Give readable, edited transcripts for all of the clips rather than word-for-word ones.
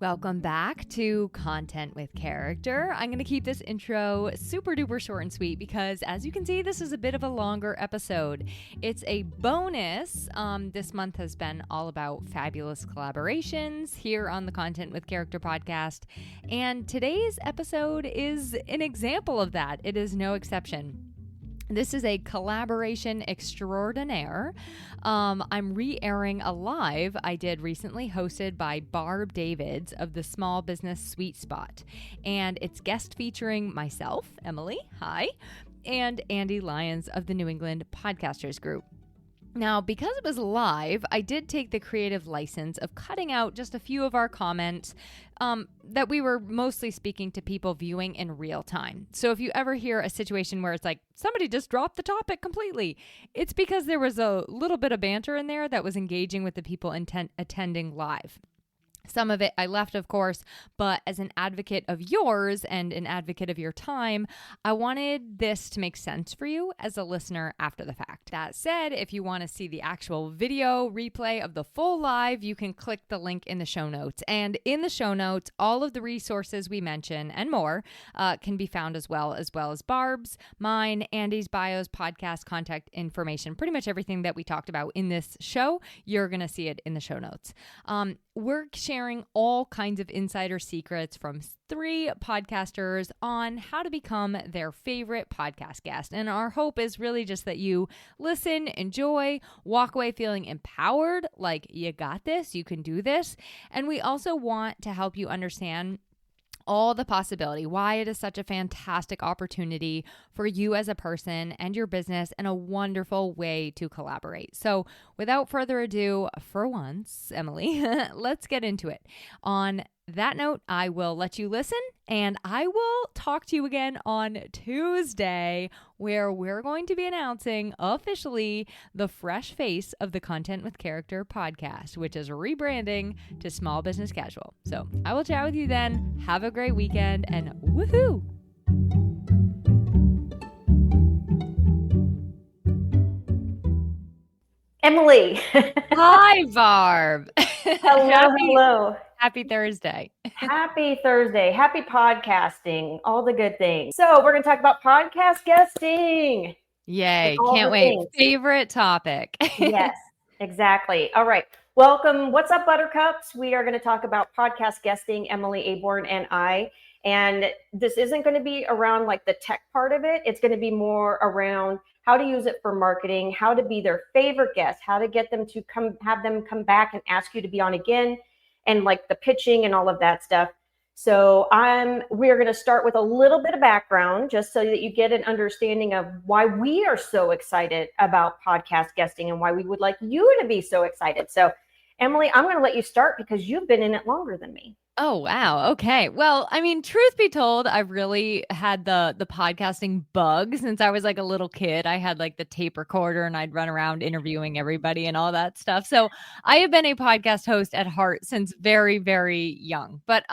Welcome back to Content with Character. I'm going to keep this intro super duper short and sweet because, as you can see, this is a bit of a longer episode. It's a bonus. This month has been all about fabulous collaborations here on the Content with Character podcast. And today's episode is an example of that. It is no exception. This is a collaboration extraordinaire. I'm re-airing a live I did recently hosted by Barb Davids of the Small Business Sweet Spot. And it's guest featuring myself, Emily, hi, and Ande Lyons of the New England Podcasters Group. Now, because it was live, I did take the creative license of cutting out just a few of our comments that we were mostly speaking to people viewing in real time. So if you ever hear a situation where it's like somebody just dropped the topic completely, it's because there was a little bit of banter in there that was engaging with the people attending live. Some of it I left, of course, but as an advocate of yours and an advocate of your time, I wanted this to make sense for you as a listener after the fact. That said, if you want to see the actual video replay of the full live, you can click the link in the show notes. And in the show notes, all of the resources we mention and more can be found as well as Barb's, mine, Andy's bios, podcast, contact information. Pretty much everything that we talked about in this show, you're going to see it in the show notes. We're sharing all kinds of insider secrets from 3 podcasters on how to become their favorite podcast guest. And our hope is really just that you listen, enjoy, walk away feeling empowered, like you got this, you can do this. And we also want to help you understand all the possibility, why it is such a fantastic opportunity for you as a person and your business and a wonderful way to collaborate. So without further ado, for once, Emily, let's get into it. On that note, I will let you listen and I will talk to you again on Tuesday, where we're going to be announcing officially the fresh face of the Content with Character podcast, which is rebranding to Small Business Casual. So I will chat with you then. Have a great weekend and woohoo! Emily. Hi, Barb. Hello. Happy Thursday. Happy Thursday. Happy podcasting. All the good things. So we're going to talk about podcast guesting. Yay. Can't wait. Things. Favorite topic. Yes, exactly. All right. Welcome. What's up, Buttercups? We are going to talk about podcast guesting, Emily Aborn and I. And this isn't going to be around like the tech part of it. It's going to be more around how to use it for marketing, how to be their favorite guest, how to get them to have them come back and ask you to be on again, and like the pitching and all of that stuff. So we're going to start with a little bit of background just so that you get an understanding of why we are so excited about podcast guesting and why we would like you to be so excited. So Emily, I'm going to let you start because you've been in it longer than me. Oh, wow. Okay. Well, I mean, truth be told, I've really had the podcasting bug since I was like a little kid. I had like the tape recorder and I'd run around interviewing everybody and all that stuff. So I have been a podcast host at heart since very, very young. But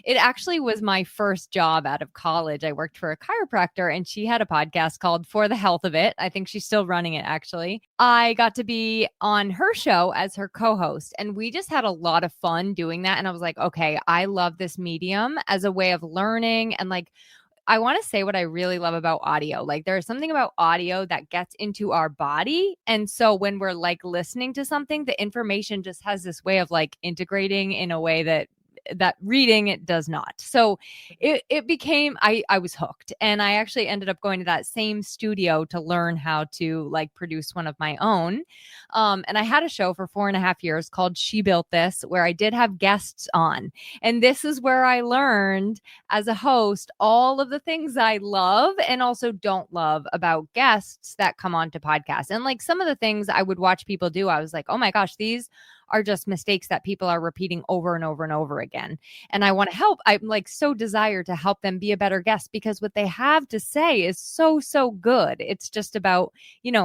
it actually was my first job out of college. I worked for a chiropractor and she had a podcast called For the Health of It. I think she's still running it, actually. I got to be on her show as her co-host and we just had a lot of fun doing that. And I was like, okay, I love this medium as a way of learning. And like, I want to say what I really love about audio. Like there's something about audio that gets into our body. And so when we're like listening to something, the information just has this way of like integrating in a way that reading it does not. So it became, I was hooked, and I actually ended up going to that same studio to learn how to like produce one of my own. And I had a show for 4.5 years called She Built This, where I did have guests on. And this is where I learned as a host all of the things I love and also don't love about guests that come on to podcasts. And like some of the things I would watch people do, I was like, oh my gosh, these are just mistakes that people are repeating over and over and over again. And I want to help. I'm like so desire to help them be a better guest because what they have to say is so, so good. It's just about,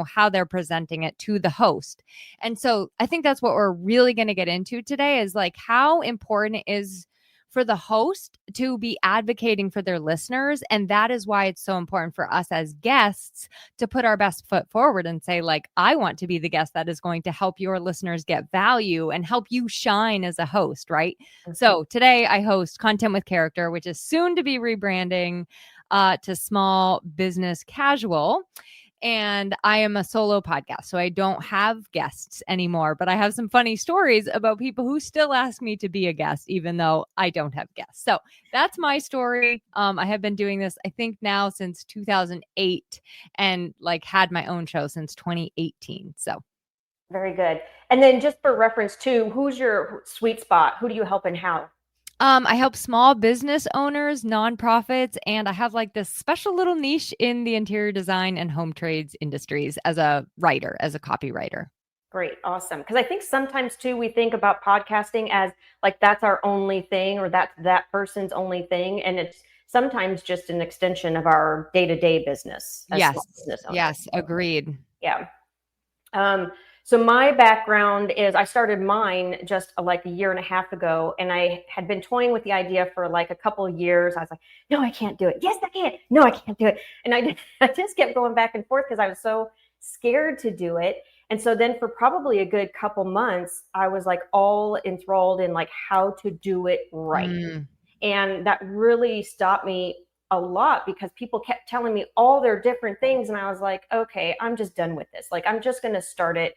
how they're presenting it to the host. And so I think that's what we're really going to get into today is like how important it is for the host to be advocating for their listeners. And that is why it's so important for us as guests to put our best foot forward and say, like, I want to be the guest that is going to help your listeners get value and help you shine as a host, right? Mm-hmm. So today I host Content with Character, which is soon to be rebranding to Small Business Casual. And I am a solo podcast, so I don't have guests anymore, but I have some funny stories about people who still ask me to be a guest, even though I don't have guests. So that's my story. I have been doing this, I think now since 2008 and like had my own show since 2018. So very good. And then just for reference too, who's your sweet spot? Who do you help and how? I help small business owners, nonprofits, and I have like this special little niche in the interior design and home trades industries as a writer, as a copywriter. Great. Awesome. Because I think sometimes too, we think about podcasting as like, that's our only thing, or that's that person's only thing. And it's sometimes just an extension of our day-to-day business. Yes. Yes. Agreed. Yeah. So my background is I started mine just like a year and a half ago, and I had been toying with the idea for like a couple of years. I was like, no, I can't do it. Yes, I can. No, I can't do it. And I just kept going back and forth because I was so scared to do it. And so then for probably a good couple months, I was like all enthralled in like how to do it right. And that really stopped me a lot because people kept telling me all their different things. And I was like, okay, I'm just done with this. Like, I'm just going to start it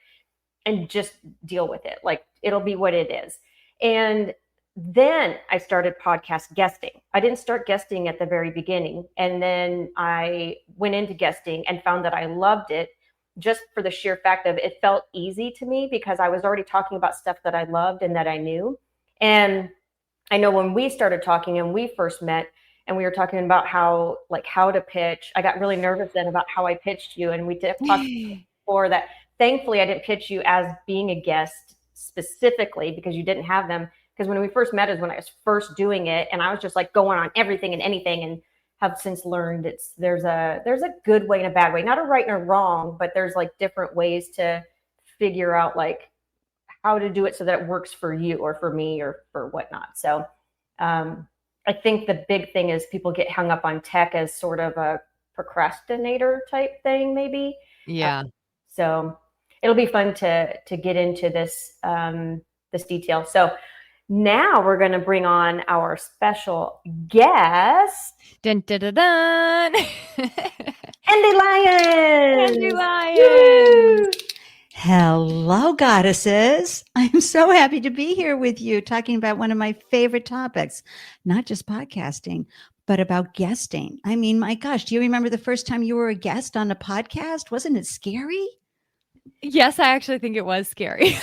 and just deal with it. Like, it'll be what it is. And then I started podcast guesting. I didn't start guesting at the very beginning. And then I went into guesting and found that I loved it just for the sheer fact of it felt easy to me because I was already talking about stuff that I loved and that I knew. And I know when we started talking and we first met and we were talking about how to pitch, I got really nervous then about how I pitched you. And we talked before that. Thankfully, I didn't pitch you as being a guest specifically because you didn't have them. Because when we first met is when I was first doing it, and I was just like going on everything and anything, and have since learned there's a good way and a bad way, not a right and a wrong, but there's like different ways to figure out like how to do it so that it works for you or for me or for whatnot. So I think the big thing is people get hung up on tech as sort of a procrastinator type thing, maybe. Yeah. So it'll be fun to get into this this detail. So now we're going to bring on our special guest. Dun, dun, dun, dun. Ande Lyons. Ande Lyons. Woo! Hello, goddesses. I'm so happy to be here with you talking about one of my favorite topics, not just podcasting, but about guesting. I mean, my gosh, do you remember the first time you were a guest on a podcast? Wasn't it scary? Yes, I actually think it was scary.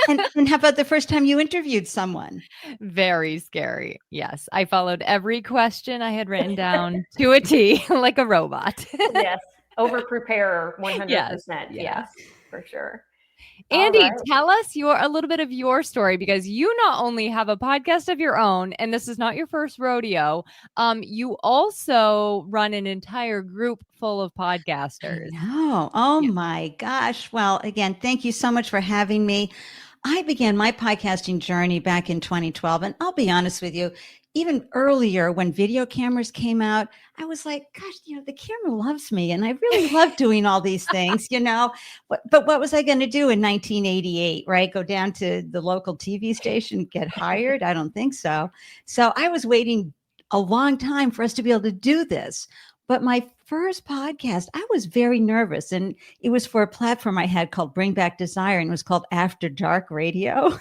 and how about the first time you interviewed someone? Very scary. Yes. I followed every question I had written down to a T like a robot. Yes. Over prepare 100%. Yes, for sure. Ande, tell us a little bit of your story, because you not only have a podcast of your own, and this is not your first rodeo, you also run an entire group full of podcasters. No. Oh my gosh. Well, again, thank you so much for having me. I began my podcasting journey back in 2012, and I'll be honest with you, even earlier when video cameras came out, I was like, gosh, the camera loves me. And I really love doing all these things, but what was I going to do in 1988, right? Go down to the local TV station, get hired? I don't think so. So I was waiting a long time for us to be able to do this. But my first podcast, I was very nervous, and it was for a platform I had called Bring Back Desire, and it was called After Dark Radio.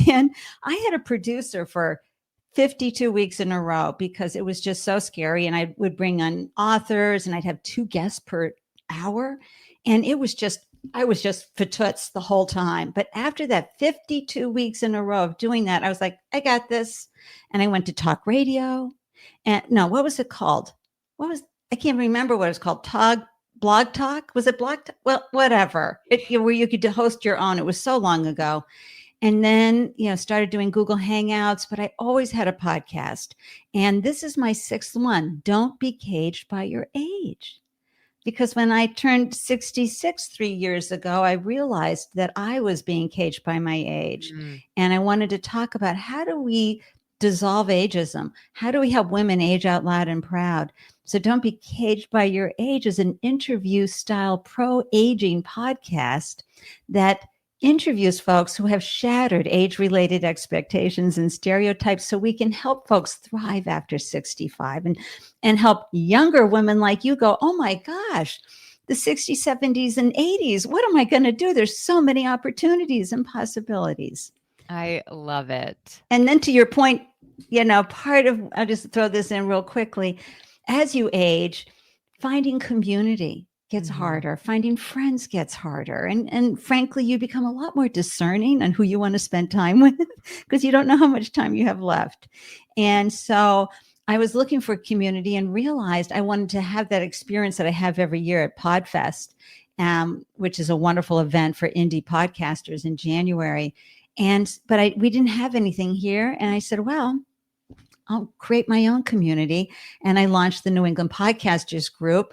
And I had a producer for 52 weeks in a row because it was just so scary. And I would bring on authors, and I'd have 2 guests per hour. And I was just fatoots the whole time. But after that 52 weeks in a row of doing that, I was like, I got this. And I went to talk radio. And no, what was it called? I can't remember what it was called. Blog Talk? Was it Blog Talk? Well, whatever. Where you could host your own. It was so long ago. And then, started doing Google Hangouts, but I always had a podcast. And this is my 6th one. Don't be caged by your age. Because when I turned 66 3 years ago, I realized that I was being caged by my age. And I wanted to talk about how do we dissolve ageism? How do we help women age out loud and proud? So Don't Be Caged by Your Age is an interview style pro-aging podcast that interviews folks who have shattered age-related expectations and stereotypes so we can help folks thrive after 65 and help younger women like you go, oh my gosh, the 60s, 70s, and 80s, what am I going to do? There's so many opportunities and possibilities. I love it. And then to your point, I'll just throw this in real quickly. As you age, finding community gets harder. Finding friends gets harder. And frankly, you become a lot more discerning on who you want to spend time with because you don't know how much time you have left. And so I was looking for community and realized I wanted to have that experience that I have every year at PodFest, which is a wonderful event for indie podcasters in January. But we didn't have anything here. And I said, well, I'll create my own community. And I launched the New England Podcasters Group.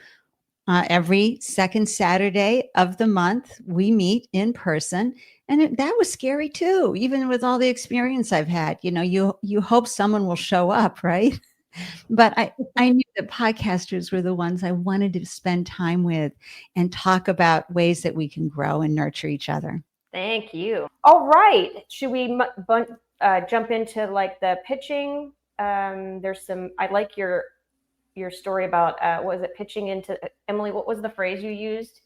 Every second Saturday of the month, we meet in person. And that was scary too, even with all the experience I've had. You hope someone will show up, right? But I knew that podcasters were the ones I wanted to spend time with and talk about ways that we can grow and nurture each other. Thank you. All right. Should we jump into like the pitching? I like your story about, what was it, pitching into, Emily, what was the phrase you used?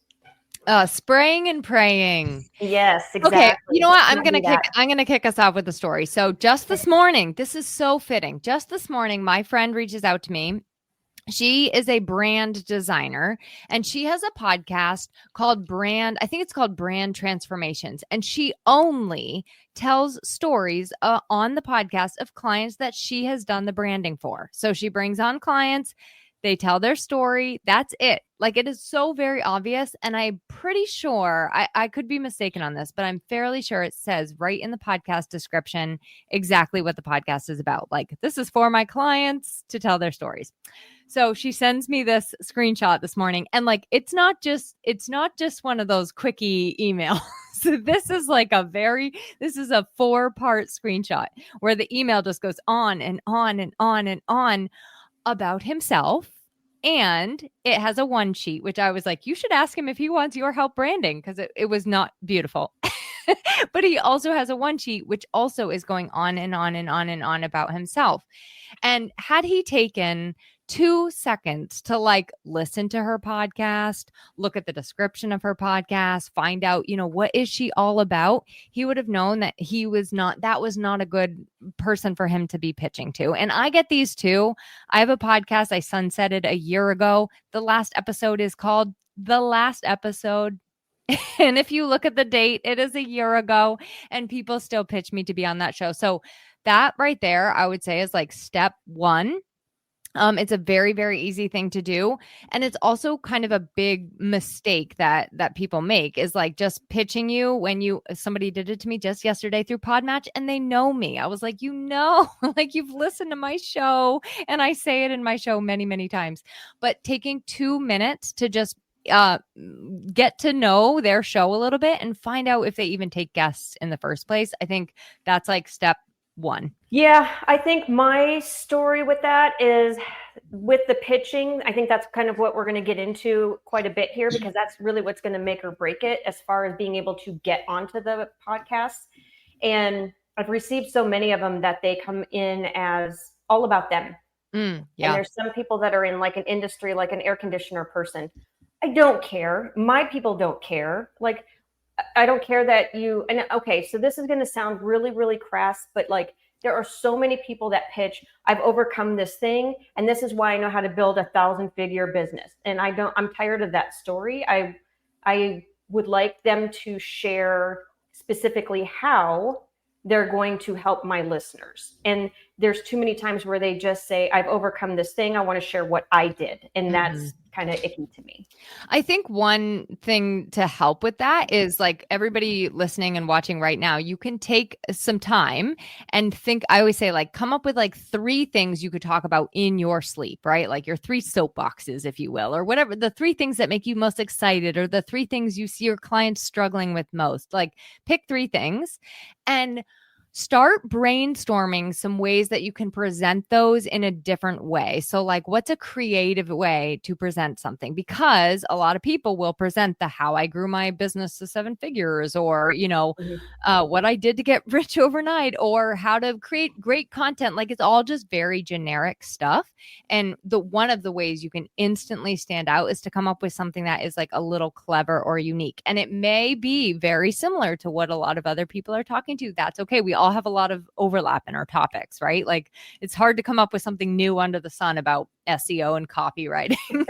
Spraying and praying. Yes, exactly. Okay, you know what? I'm gonna kick us off with a story. So just this morning, this is so fitting. Just this morning, my friend reaches out to me. She is a brand designer and she has a podcast called I think it's called Brand Transformations. And she only tells stories on the podcast of clients that she has done the branding for. So she brings on clients, they tell their story. That's it. Like, it is so very obvious. And I'm pretty sure, I could be mistaken on this, but I'm fairly sure it says right in the podcast description exactly what the podcast is about. Like, this is for my clients to tell their stories. So she sends me this screenshot this morning, and like, it's not just one of those quickie emails. So this is like a 4-part screenshot where the email just goes on and on and on and on about himself. And it has a one sheet, which I was like, you should ask him if he wants your help branding, because it was not beautiful. But he also has a one sheet, which also is going on and on and on and on about himself. And had he taken 2 seconds to like listen to her podcast, look at the description of her podcast, find out, what is she all about, he would have known that that was not a good person for him to be pitching to. And I get these too. I have a podcast I sunsetted a year ago. The last episode is called The Last Episode. And if you look at the date, it is a year ago and people still pitch me to be on that show. So that right there, I would say, is like step one. It's a very, very easy thing to do. And it's also kind of a big mistake that people make, is like just pitching you when somebody did it to me just yesterday through Podmatch and they know me. I was like, like, you've listened to my show, and I say it in my show many, many times, but taking 2 minutes to just get to know their show a little bit and find out if they even take guests in the first place. I think that's like step one. Yeah, I think my story with that is with the pitching. I think that's kind of what we're going to get into quite a bit here, because that's really what's going to make or break it as far as being able to get onto the podcast. And I've received so many of them that they come in as all about them. Yeah. And there's some people that are in like an industry, like an air conditioner person. I don't care. My people don't care. Like, I don't care that and okay, so this is going to sound really, really crass, but like, there are so many people that pitch, I've overcome this thing, and this is why I know how to build a 1,000-figure business. And I'm tired of that story. I would like them to share specifically how they're going to help my listeners. And there's too many times where they just say, I've overcome this thing, I want to share what I did. And that's kind of icky to me. I think one thing to help with that is, like, everybody listening and watching right now, you can take some time and think. I always say, like, come up with like 3 things you could talk about in your sleep, right? Like your 3 soapboxes, if you will, or whatever, the 3 things that make you most excited, or the 3 things you see your clients struggling with most. Like, pick 3 things and start brainstorming some ways that you can present those in a different way. So like, what's a creative way to present something? Because a lot of people will present the how I grew my business to 7 figures, or, what I did to get rich overnight, or how to create great content. Like, it's all just very generic stuff. And one of the ways you can instantly stand out is to come up with something that is like a little clever or unique. And it may be very similar to what a lot of other people are talking to. That's okay. We all have a lot of overlap in our topics, right? Like, it's hard to come up with something new under the sun about SEO and copywriting.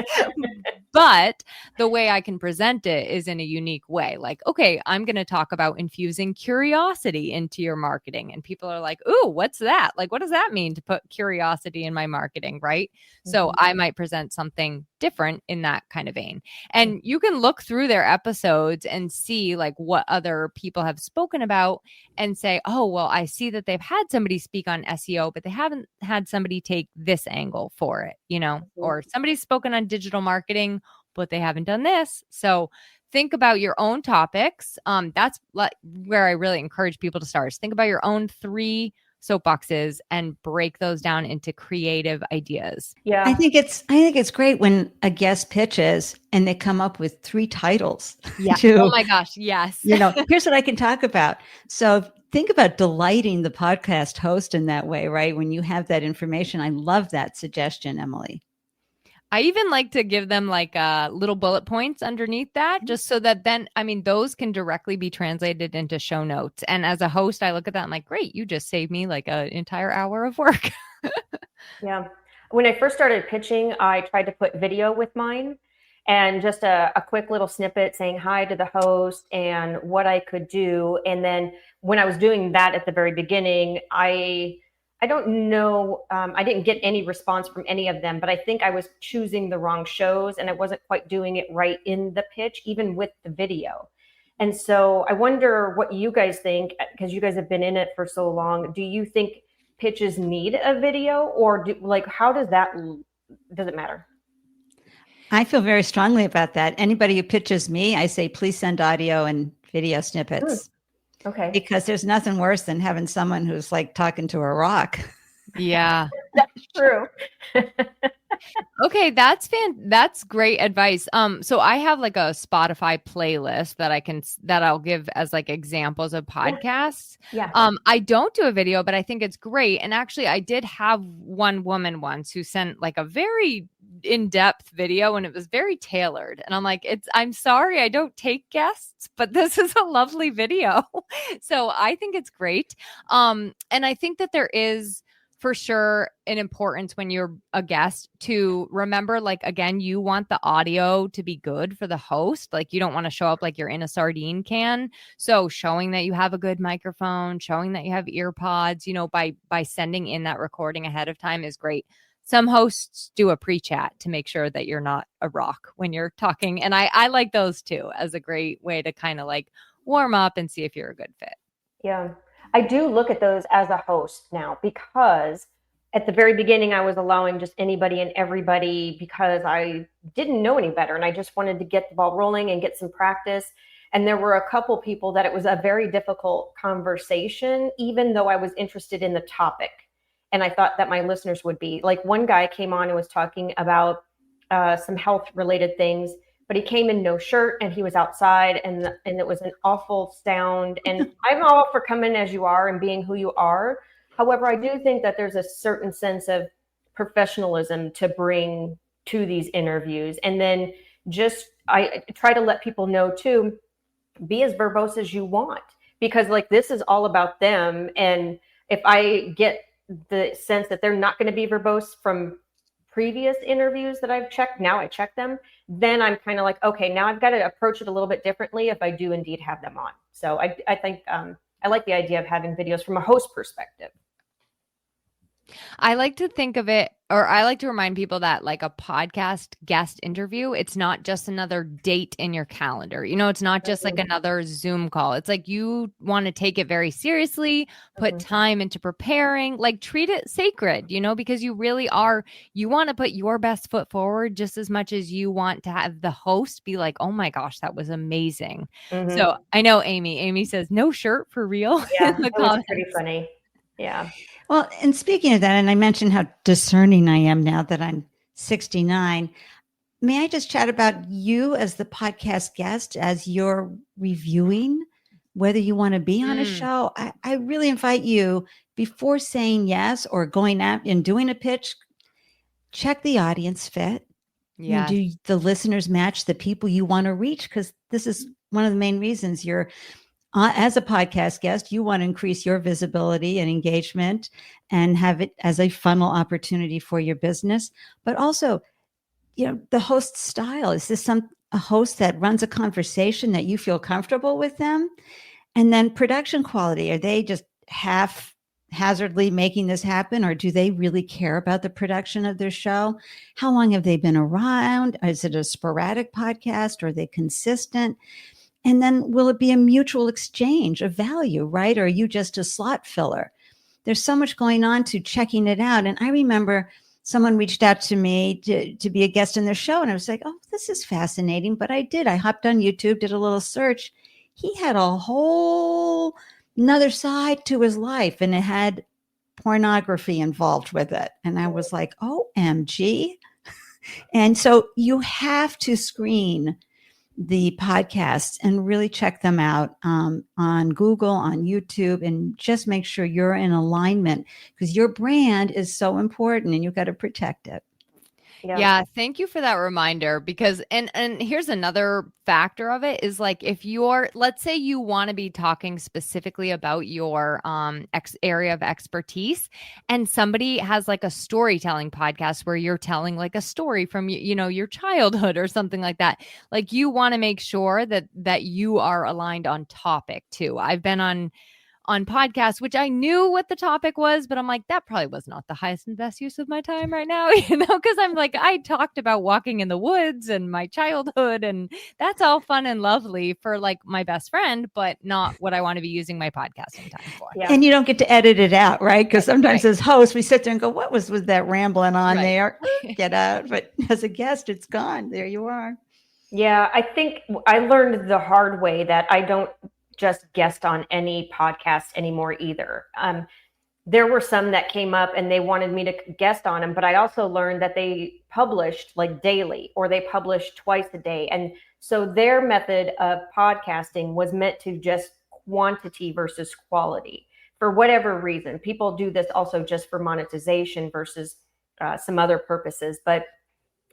But the way I can present it is in a unique way. Like, okay, I'm going to talk about infusing curiosity into your marketing. And people are like, ooh, what's that? Like, what does that mean to put curiosity in my marketing, right? Mm-hmm. So I might present something different in that kind of vein. And you can look through their episodes and see like what other people have spoken about and say, oh, well, I see that they've had somebody speak on SEO, but they haven't had somebody take this angle for it, or somebody's spoken on digital marketing, but they haven't done this. So think about your own topics. That's where I really encourage people to start, is think about your own 3 soapboxes and break those down into creative ideas. Yeah. I think it's great when a guest pitches and they come up with 3 titles. Yeah. Oh my gosh. Yes. Here's what I can talk about. So think about delighting the podcast host in that way, right? When you have that information. I love that suggestion, Emily. I even like to give them like little bullet points underneath that, just so that then, those can directly be translated into show notes. And as a host, I look at that and I'm like, great, you just saved me like an entire hour of work. Yeah. When I first started pitching, I tried to put video with mine, and just a quick little snippet saying hi to the host and what I could do. And then when I was doing that at the very beginning, I don't know, I didn't get any response from any of them, but I think I was choosing the wrong shows and I wasn't quite doing it right in the pitch, even with the video. And so I wonder what you guys think, because you guys have been in it for so long. Do you think pitches need a video, or how does it matter? I feel very strongly about that. Anybody who pitches me, I say, please send audio and video snippets. Okay. Because there's nothing worse than having someone who's like talking to a rock. Yeah. That's true. Okay, that's great advice. So I have like a Spotify playlist that I'll give as like examples of podcasts. Yeah. I don't do a video, but I think it's great. And actually I did have one woman once who sent like a very in-depth video, and it was very tailored. And I'm like, I'm sorry, I don't take guests, but this is a lovely video. So I think it's great. And I think that there is for sure an importance when you're a guest to remember, like, again, you want the audio to be good for the host. Like, you don't want to show up like you're in a sardine can. So showing that you have a good microphone, showing that you have ear pods, by sending in that recording ahead of time is great. Some hosts do a pre-chat to make sure that you're not a rock when you're talking. And I like those too as a great way to kind of like warm up and see if you're a good fit. Yeah. I do look at those as a host now, because at the very beginning, I was allowing just anybody and everybody because I didn't know any better. And I just wanted to get the ball rolling and get some practice. And there were a couple people that it was a very difficult conversation, even though I was interested in the topic. And I thought that my listeners would be. Like, one guy came on and was talking about some health related things, but he came in no shirt and he was outside, and it was an awful sound. And I'm all for coming as you are and being who you are. However, I do think that there's a certain sense of professionalism to bring to these interviews. And then I try to let people know too, be as verbose as you want, because like, this is all about them. And if I get the sense that they're not going to be verbose from previous interviews that I've checked, now I check them, then I'm kind of like, okay, now I've got to approach it a little bit differently if I do indeed have them on. So I think I like the idea of having videos from a host perspective. I like to think of it, or I like to remind people that like a podcast guest interview, it's not just another date in your calendar. It's not just like another Zoom call. It's like you want to take it very seriously, put time into preparing, like treat it sacred, because you really are, you want to put your best foot forward just as much as you want to have the host be like, oh my gosh, that was amazing. So I know Amy says, no shirt for real in Yeah, the it was pretty comments. funny. Yeah. Well, and speaking of that, and I mentioned how discerning I am now that I'm 69. May I just chat about you as the podcast guest as you're reviewing whether you want to be on a show? I really invite you before saying yes or going out and doing a pitch, check the audience fit. Yeah. Do the listeners match the people you want to reach? Because this is one of the main reasons you're as a podcast guest, you want to increase your visibility and engagement and have it as a funnel opportunity for your business. But also, the host style. Is this a host that runs a conversation that you feel comfortable with them? And then production quality. Are they just haphazardly making this happen, or do they really care about the production of their show? How long have they been around? Is it a sporadic podcast? Are they consistent? And then will it be a mutual exchange of value, right? Or are you just a slot filler? There's so much going on to checking it out. And I remember someone reached out to me to be a guest in their show. And I was like, oh, this is fascinating. But I did. I hopped on YouTube, did a little search. He had a whole another side to his life, and it had pornography involved with it. And I was like, OMG. And so you have to screen the podcasts and really check them out on Google, on YouTube, and just make sure you're in alignment because your brand is so important and you've got to protect it. Yeah, thank you for that reminder because and here's another factor of it is like if let's say you want to be talking specifically about your area of expertise and somebody has like a storytelling podcast where you're telling like a story from your childhood or something like that. Like you want to make sure that you are aligned on topic too. I've been on podcasts, which I knew what the topic was, but I'm like, that probably was not the highest and best use of my time right now, because I'm like, I talked about walking in the woods and my childhood, and that's all fun and lovely for like my best friend, but not what I want to be using my podcasting time for. Yeah. And you don't get to edit it out, right? Because sometimes as hosts, we sit there and go, what was that rambling on there? Get out. But as a guest, it's gone. There you are. Yeah, I think I learned the hard way that I don't just guest on any podcast anymore either. There were some that came up and they wanted me to guest on them, but I also learned that they published like daily or they published twice a day. And so their method of podcasting was meant to just quantity versus quality for whatever reason. People do this also just for monetization versus some other purposes. But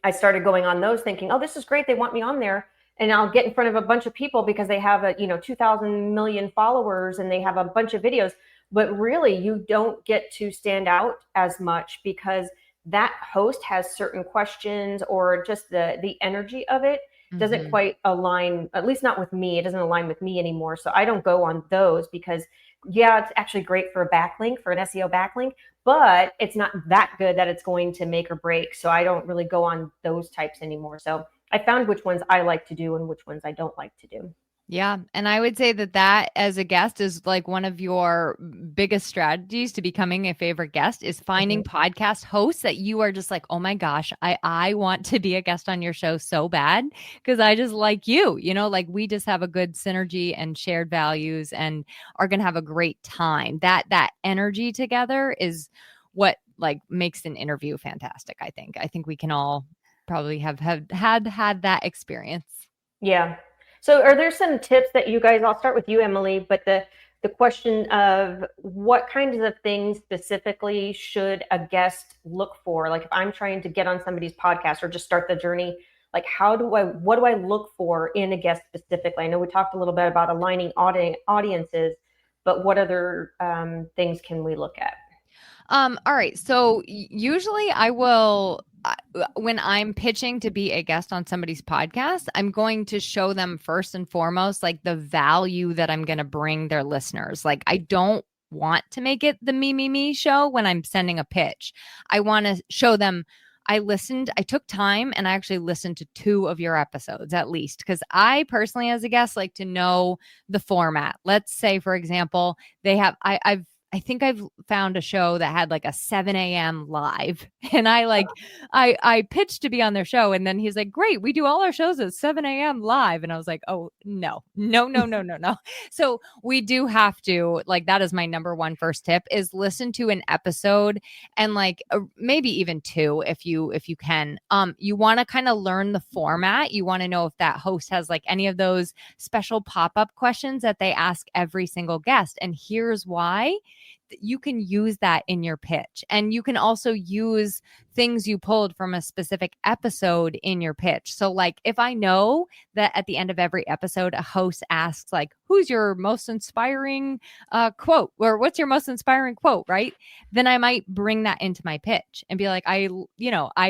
I started going on those thinking, oh, this is great. They want me on there. And I'll get in front of a bunch of people because they have 2,000 million followers and they have a bunch of videos. But really, you don't get to stand out as much because that host has certain questions or just the energy of it doesn't quite align, at least not with me. It doesn't align with me anymore. So I don't go on those because, yeah, it's actually great for a backlink, for an SEO backlink, but it's not that good that it's going to make or break. So I don't really go on those types anymore. So I found which ones I like to do and which ones I don't like to do. Yeah. And I would say that as a guest is like one of your biggest strategies to becoming a favorite guest is finding podcast hosts that you are just like, oh my gosh, I want to be a guest on your show so bad because I just like you, like we just have a good synergy and shared values and are going to have a great time. That energy together is what like makes an interview fantastic. I think we can all probably have had that experience. Yeah. So are there some tips that you guys, I'll start with you, Emily, but the question of what kinds of things specifically should a guest look for? Like if I'm trying to get on somebody's podcast or just start the journey, like what do I look for in a guest specifically? I know we talked a little bit about aligning audiences, but what other things can we look at? All right. So usually I will, when I'm pitching to be a guest on somebody's podcast, I'm going to show them first and foremost, like the value that I'm going to bring their listeners. Like I don't want to make it the me show when I'm sending a pitch. I want to show them I took time and I actually listened to 2 of your episodes at least, because I personally, as a guest, like to know the format. Let's say, for example, I think I've found a show that had like a 7 a.m. live, and I pitched to be on their show, and then he's like, "Great, we do all our shows at 7 a.m. live," and I was like, "Oh no, no, no, no, no, no." So we do have to, like, that is my number one first tip, is listen to an episode, and like maybe even 2 if you can. You want to kind of learn the format. You want to know if that host has like any of those special pop-up questions that they ask every single guest, and here's why. You can use that in your pitch, and you can also use things you pulled from a specific episode in your pitch. So like if I know that at the end of every episode a host asks like, who's your most inspiring quote, or what's your most inspiring quote, right? Then I might bring that into my pitch and be like, I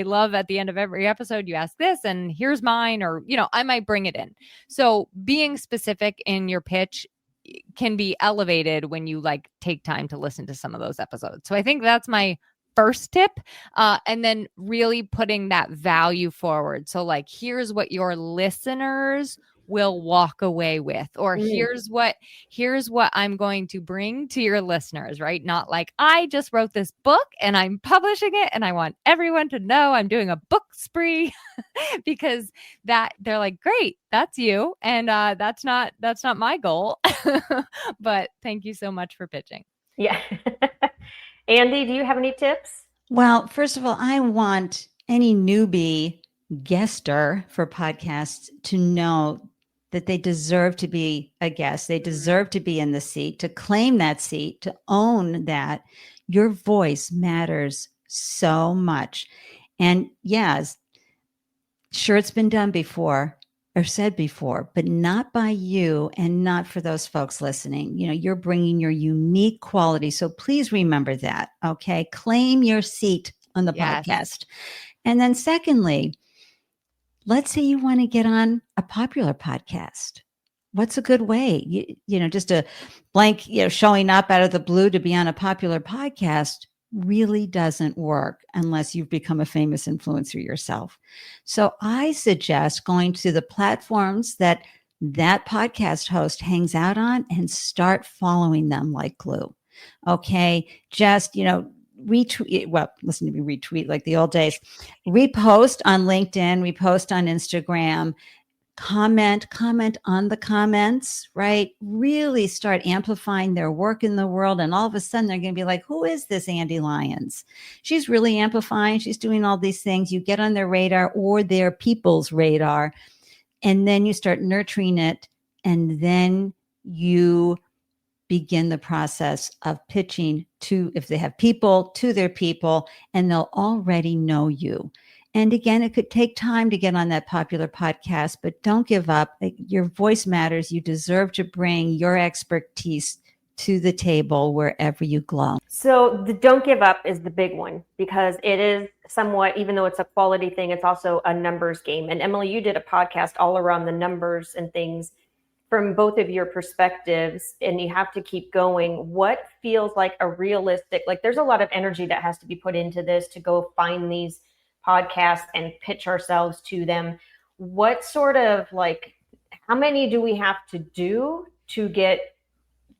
love at the end of every episode you ask this, and here's mine, or I might bring it in. So being specific in your pitch can be elevated when you like take time to listen to some of those episodes. So I think that's my first tip. And then really putting that value forward. So like, here's what your listeners will walk away with, or here's what I'm going to bring to your listeners, right? Not like, I just wrote this book and I'm publishing it and I want everyone to know I'm doing a book spree because that they're like, great, that's you. And that's not my goal. But thank you so much for pitching. Yeah. Ande, do you have any tips? Well, first of all, I want any newbie guester for podcasts to know that they deserve to be a guest. They deserve to be in the seat, to claim that seat, to own that. Your voice matters so much. And yes, sure, it's been done before or said before, but not by you and not for those folks listening. You're bringing your unique quality. So please remember that. Okay. Claim your seat on the podcast. And then secondly, let's say you want to get on a popular podcast. What's a good way? Just a blank, showing up out of the blue to be on a popular podcast really doesn't work unless you've become a famous influencer yourself. So I suggest going to the platforms that podcast host hangs out on and start following them like glue. Okay. Just, retweet. Well, listen to me, retweet like the old days. Repost on LinkedIn, repost on Instagram, comment on the comments, right? Really start amplifying their work in the world. And all of a sudden they're going to be like, who is this Ande Lyons? She's really amplifying. She's doing all these things. You get on their radar or their people's radar, and then you start nurturing it. And then you begin the process of pitching to, if they have people, to their people, and they'll already know you. And again, it could take time to get on that popular podcast, but don't give up. Your voice matters. You deserve to bring your expertise to the table wherever you glow. So the don't give up is the big one, because it is somewhat, even though it's a quality thing, it's also a numbers game. And Emily, you did a podcast all around the numbers and things from both of your perspectives, and you have to keep going. What feels like a realistic, like there's a lot of energy that has to be put into this to go find these podcasts and pitch ourselves to them. What sort of like, how many do we have to do to get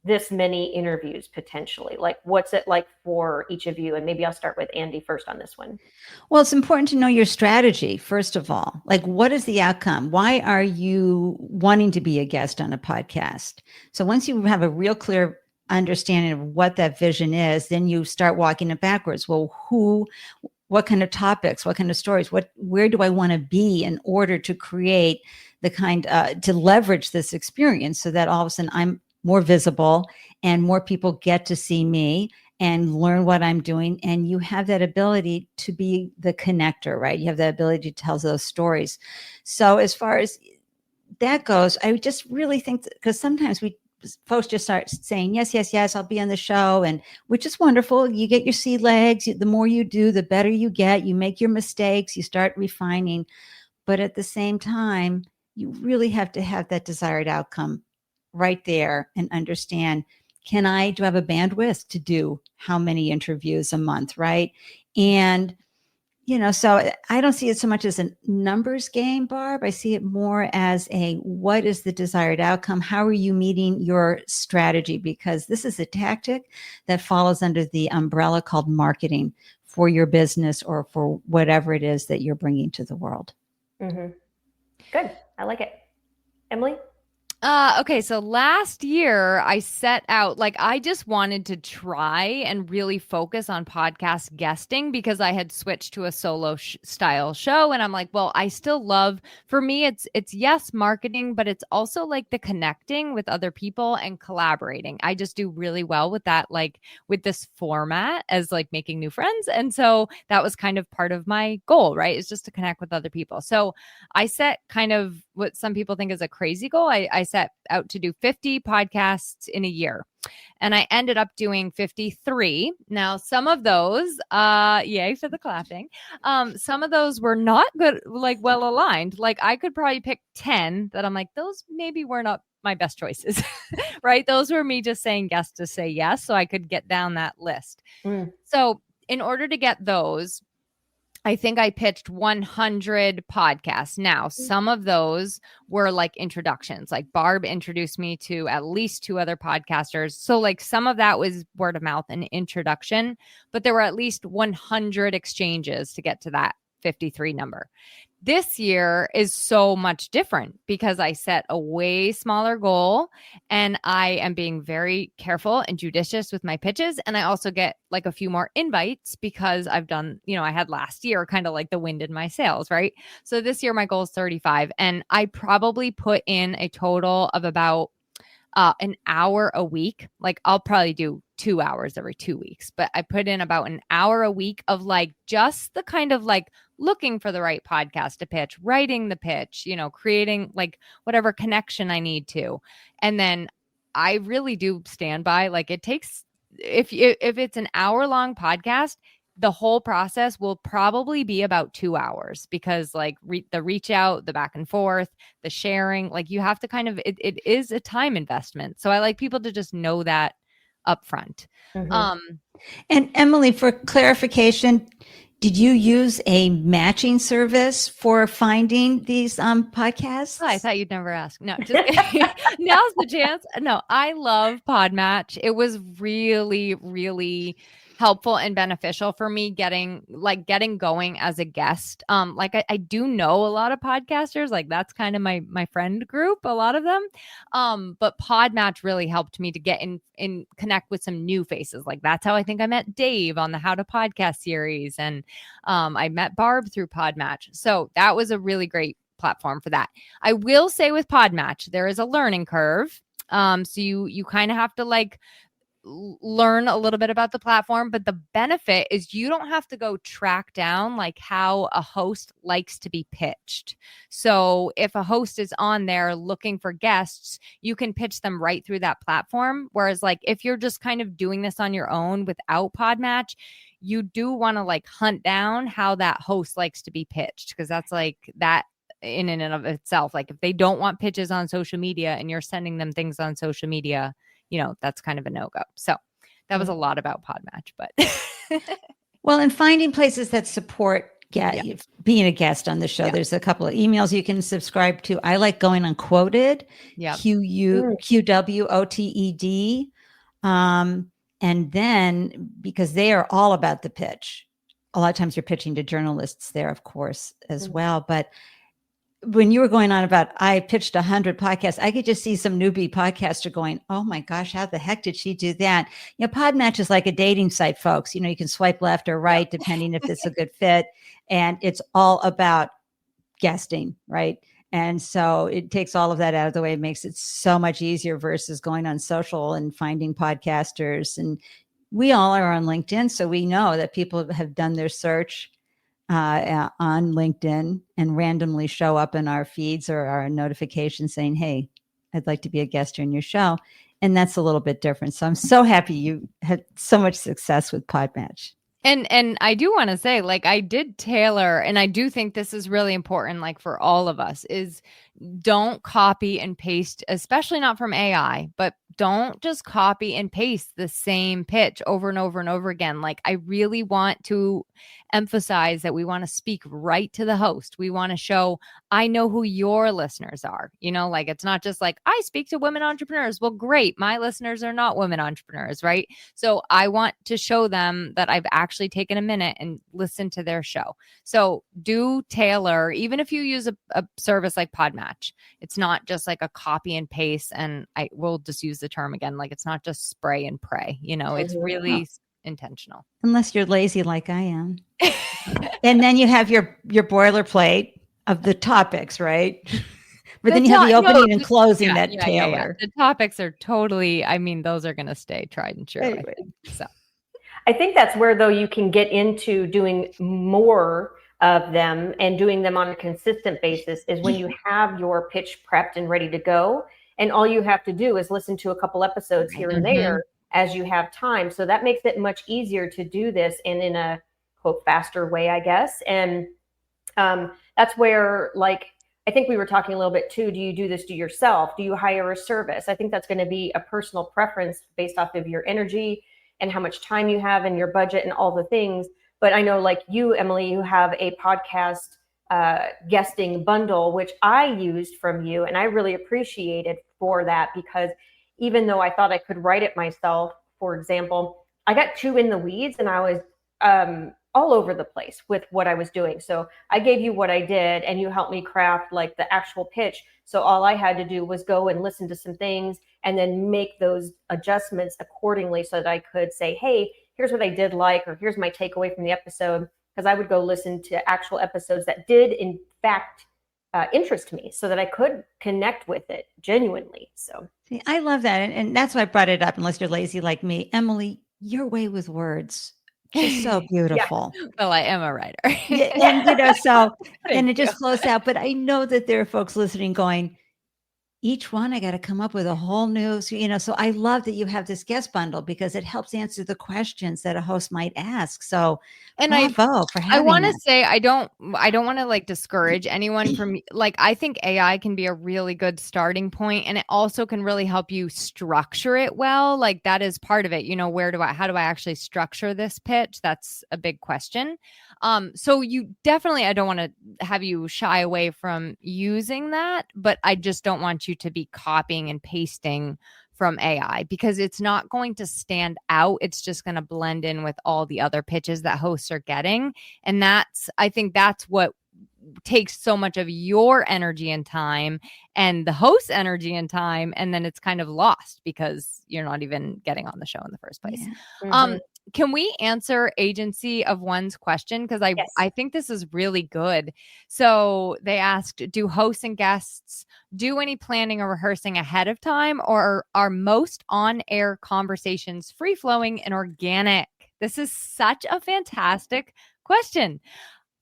this many interviews potentially? Like, what's it like for each of you? And maybe I'll start with Ande first on this one. Well, it's important to know your strategy, first of all. Like, what is the outcome? Why are you wanting to be a guest on a podcast? So once you have a real clear understanding of what that vision is, then you start walking it backwards. Well, what kind of topics, what kind of stories, where do I want to be in order to create the kind, to leverage this experience so that all of a sudden I'm more visible and more people get to see me and learn what I'm doing. And you have that ability to be the connector, right? You have that ability to tell those stories. So as far as that goes, I just really think, because sometimes folks just start saying, yes, I'll be on the show, and which is wonderful. You get your sea legs. The more you do, the better you get. You make your mistakes. You start refining. But at the same time, you really have to have that desired outcome right there and understand do I have a bandwidth to do how many interviews a month, right? And so I don't see it so much as a numbers game, Barb. I see it more as what is the desired outcome? How are you meeting your strategy? Because this is a tactic that follows under the umbrella called marketing for your business or for whatever it is that you're bringing to the world. Mm-hmm. Good. I like it. Emily? Okay, so last year I set out, I just wanted to try and really focus on podcast guesting because I had switched to a solo style show. And I'm like, well, I still love, for me, it's yes, marketing, but it's also like the connecting with other people and collaborating. I just do really well with that, with this format as making new friends. And so that was kind of part of my goal, right? Is just to connect with other people. So I set kind of what some people think is a crazy goal. I set out to do 50 podcasts in a year. And I ended up doing 53. Now, some of those, yay for the clapping. Some of those were not good, well aligned. I could probably pick 10 that I'm like, those maybe were not my best choices, right? Those were me just saying yes to say yes. So I could get down that list. So in order to get those, I think I pitched 100 podcasts. Now, some of those were introductions. Barb introduced me to at least 2 other podcasters. So some of that was word of mouth and introduction, but there were at least 100 exchanges to get to that 53 number. This year is so much different because I set a way smaller goal and I am being very careful and judicious with my pitches. And I also get a few more invites because I've done, I had last year kind of the wind in my sails, right? So this year my goal is 35 and I probably put in a total of about an hour a week. I'll probably do 2 hours every 2 weeks, but I put in about an hour a week of just the kind of looking for the right podcast to pitch, writing the pitch, creating whatever connection I need to. And then I really do stand by, it takes, if it's an hour long podcast, the whole process will probably be about 2 hours because the reach out, the back and forth, the sharing, you have to kind of, it is a time investment. So I like people to just know that up front. And Emily, for clarification, did you use a matching service for finding these podcasts? Oh, I thought you'd never ask. No, just now's the chance. No, I love Podmatch. It was really, really helpful and beneficial for me getting going as a guest. I do know a lot of podcasters, that's kind of my friend group, a lot of them. But Podmatch really helped me to get in connect with some new faces. That's how I think I met Dave on the How to Podcast series. And I met Barb through Podmatch. So that was a really great platform for that. I will say with Podmatch, there is a learning curve. So you kind of have to learn a little bit about the platform, but the benefit is you don't have to go track down how a host likes to be pitched. So if a host is on there looking for guests, you can pitch them right through that platform. Whereas if you're just kind of doing this on your own without Podmatch, you do want to hunt down how that host likes to be pitched, because that's that in and of itself. If they don't want pitches on social media and you're sending them things on social media, that's kind of a no-go. So that was a lot about Podmatch, but. Well, and finding places that support being a guest on the show. There's a couple of emails you can subscribe to. I like going on Quoted, QWOTED. And then because they are all about the pitch, a lot of times you're pitching to journalists there, of course, as well. But when you were going on about, I pitched 100 podcasts, I could just see some newbie podcaster going, oh my gosh, how the heck did she do that? Podmatch is like a dating site, folks. You can swipe left or right, depending if it's a good fit. And it's all about guesting, right? And so it takes all of that out of the way. It makes it so much easier versus going on social and finding podcasters. And we all are on LinkedIn, so we know that people have done their search on LinkedIn and randomly show up in our feeds or our notifications saying, hey, I'd like to be a guest in your show. And that's a little bit different. So I'm so happy you had so much success with Podmatch. And I do want to say, I did tailor, and I do think this is really important, for all of us, is don't copy and paste, especially not from AI, but don't just copy and paste the same pitch over and over and over again. Like, I really want to emphasize that we want to speak right to the host. We want to show, I know who your listeners are. Like, it's not just like, I speak to women entrepreneurs. Well, great. My listeners are not women entrepreneurs, right? So I want to show them that I've actually taken a minute and listened to their show. So do tailor, even if you use a service like Podmatch, it's not just like a copy and paste. And I will just use the term again, like, it's not just spray and pray, it's really intentional. Unless you're lazy like I am. And then you have your boilerplate of the topics, right? But then you have the opening and closing that tailor. The topics are totally, those are going to stay tried and true. Right. I think that's where, though, you can get into doing more of them and doing them on a consistent basis is when you have your pitch prepped and ready to go. And all you have to do is listen to a couple episodes here and there as you have time. So that makes it much easier to do this and in a quote faster way, I guess. And that's where, like, I think we were talking a little bit too. Do you do this to yourself? Do you hire a service? I think that's going to be a personal preference based off of your energy and how much time you have and your budget and all the things. But I know, like you, Emily, you have a podcast guesting bundle, which I used from you. And I really appreciated for that, because even though I thought I could write it myself, for example, I got too in the weeds and I was all over the place with what I was doing. So I gave you what I did and you helped me craft like the actual pitch. So all I had to do was go and listen to some things and then make those adjustments accordingly so that I could say, hey, here's what I did like, or here's my takeaway from the episode. Because I would go listen to actual episodes that did in fact interest me so that I could connect with it genuinely. So see, I love that. And that's why I brought it up, unless you're lazy like me. Emily, your way with words, just so beautiful. Yeah. Well, I am a writer. And, and it just flows out. But I know that there are folks listening going, each one, I got to come up with a whole new, so I love that you have this guest bundle because it helps answer the questions that a host might ask. So, and bravo for having I want to say, I don't want to like discourage anyone from, like, I think AI can be a really good starting point, and it also can really help you structure it well. Like, that is part of it. How do I actually structure this pitch? That's a big question. So you definitely, I don't want to have you shy away from using that, but I just don't want you to be copying and pasting from AI, because it's not going to stand out. It's just going to blend in with all the other pitches that hosts are getting. And I think that's what takes so much of your energy and time and the host's energy and time. And then it's kind of lost because you're not even getting on the show in the first place. Yeah. Can we answer agency of one's question? Because I think this is really good. So they asked, do hosts and guests do any planning or rehearsing ahead of time, or are most on-air conversations free-flowing and organic? This is such a fantastic question.